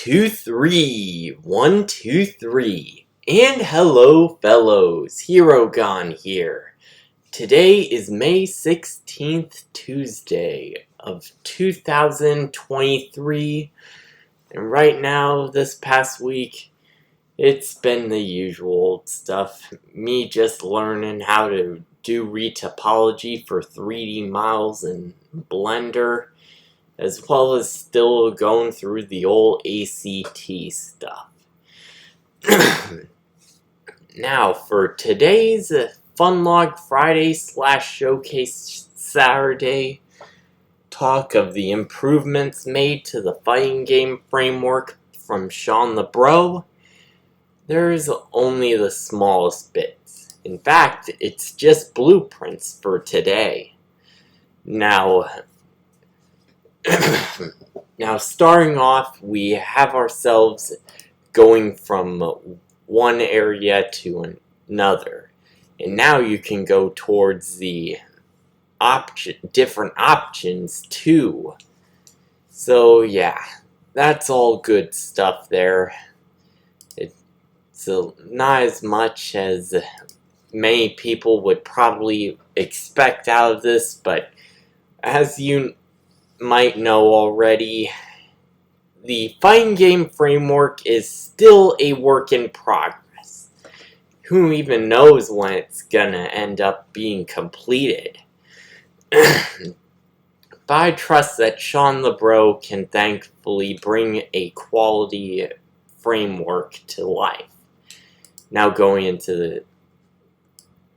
2, 3. 1, 2, 3. And hello, fellows. Herogon here. Today is May 16th, Tuesday of 2023. And right now, this past week, it's been the usual stuff. Me just learning how to do retopology for 3D models in Blender, as well as still going through the old ACT stuff. Now, for today's Funlog Friday / Showcase Saturday, talk of the improvements made to the fighting game framework from Sean the Bro, there's only the smallest bits. In fact, it's just blueprints for today. Now, starting off, we have ourselves going from one area to another. And now you can go towards the different options too. So yeah, that's all good stuff there. It's not as much as many people would probably expect out of this, but as you might know already, the fighting game framework is still a work in progress. Who even knows when it's gonna end up being completed? But I trust that Sean the Bro can thankfully bring a quality framework to life. Now going into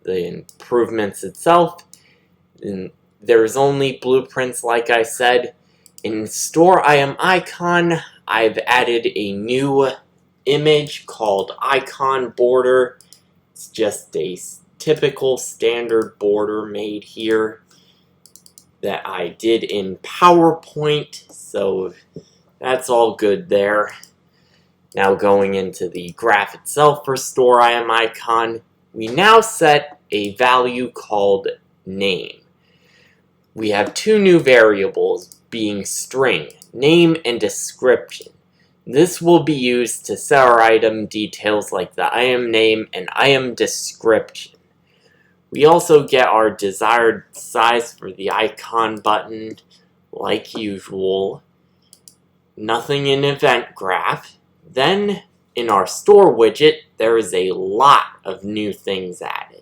the improvements itself, there's only blueprints, like I said. In Store Item Icon, I've added a new image called Icon Border. It's just a typical standard border made here that I did in PowerPoint, so that's all good there. Now going into the graph itself for Store Item Icon, we now set a value called name. We have two new variables being string, name and description. This will be used to set our item details like the item name and item description. We also get our desired size for the icon button, like usual. Nothing in event graph. Then, in our store widget, there is a lot of new things added.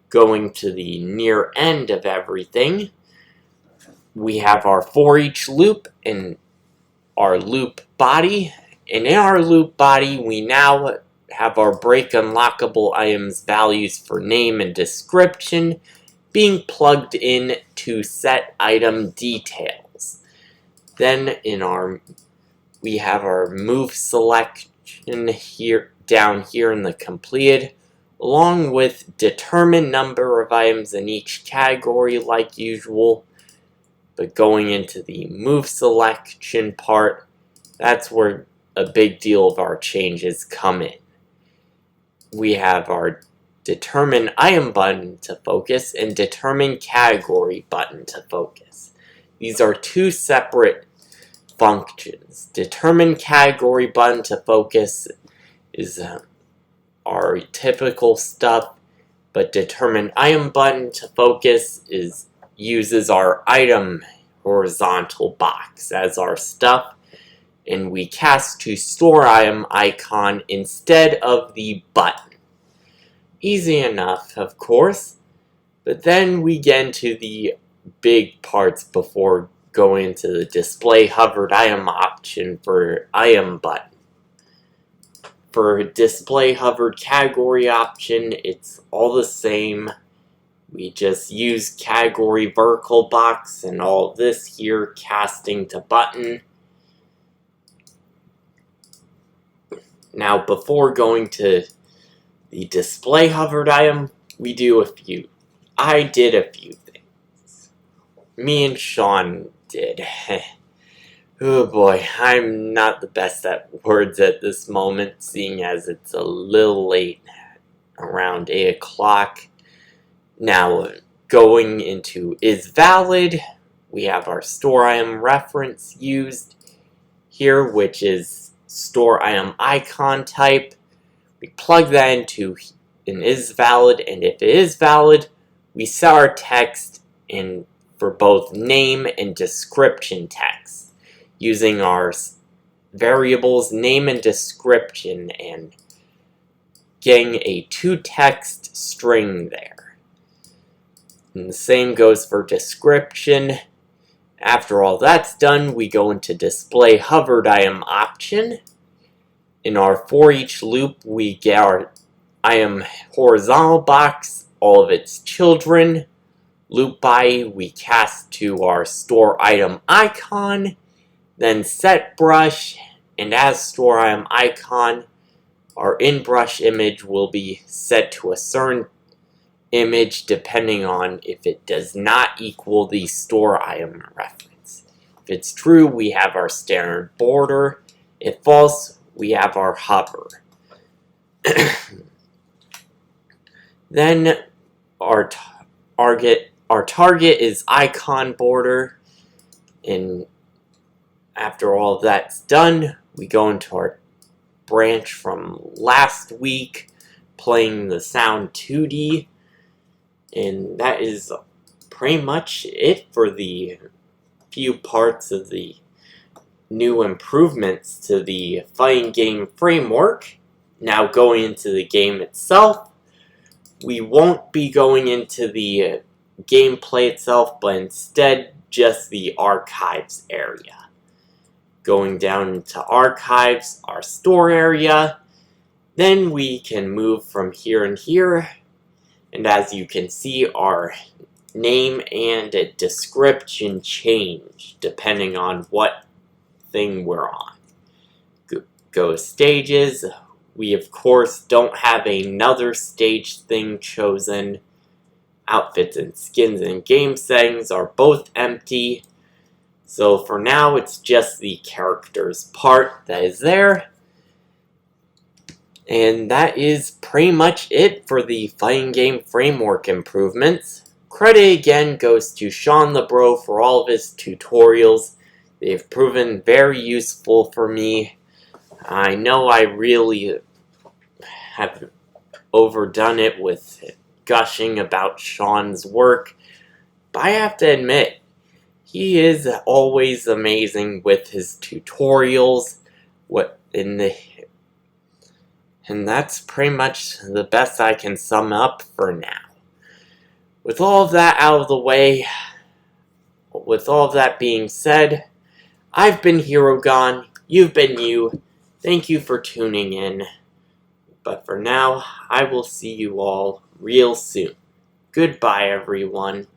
Going to the near end of everything, we have our for each loop and our loop body. And in our loop body, we now have our break unlockable items values for name and description being plugged in to set item details. Then we have our move selection here down here in the completed, along with determine number of items in each category like usual. But going into the move selection part, that's where a big deal of our changes come in. We have our determine item button to focus and determine category button to focus. These are two separate functions. Determine category button to focus is our typical stuff, but determine item button to focus uses our item horizontal box as our stuff, and we cast to store item icon instead of the button. Easy enough, of course, but then we get into the big parts before going into the display hovered item option for item button. For display hovered category option, it's all the same. We just use category vertical box and all this here casting to button. Now before going to the display hovered item, I did a few things. Me and Sean did. Oh boy, I'm not the best at words at this moment, seeing as it's a little late, around 8 o'clock. Now, going into is valid, we have our store item reference used here, which is store item icon type. We plug that into an is valid, and if it is valid, we set our text in for both name and description text using our variables name and description and getting a 2-text string there. And the same goes for description. After all that's done, we go into display hovered item option. In our for each loop, we get our item horizontal box, all of its children. Loop by, we cast to our store item icon, then set brush, and as store item icon, our in-brush image will be set to a certain image depending on if it does not equal the store item reference. If it's true, we have our standard border. If false, we have our hover. Then our target is icon border, and after all of that's done, we go into our branch from last week, playing the sound 2D, and that is pretty much it for the few parts of the new improvements to the fighting game framework. Now going into the game itself, we won't be going into the gameplay itself, but instead just the archives area. Going down into archives, our store area, then we can move from here and here, and as you can see, our name and description change depending on what thing we're on. Go stages. We of course don't have another stage thing chosen. Outfits and skins and game settings are both empty. So for now, it's just the characters part that is there. And that is pretty much it for the fighting game framework improvements. Credit again goes to Sean LeBro for all of his tutorials. They've proven very useful for me. I know I really have overdone it with gushing about Sean's work, but I have to admit, he is always amazing with his tutorials. And that's pretty much the best I can sum up for now. With all of that out of the way, with all of that being said, I've been Herogon, you've been you. Thank you for tuning in. But for now, I will see you all real soon. Goodbye, everyone.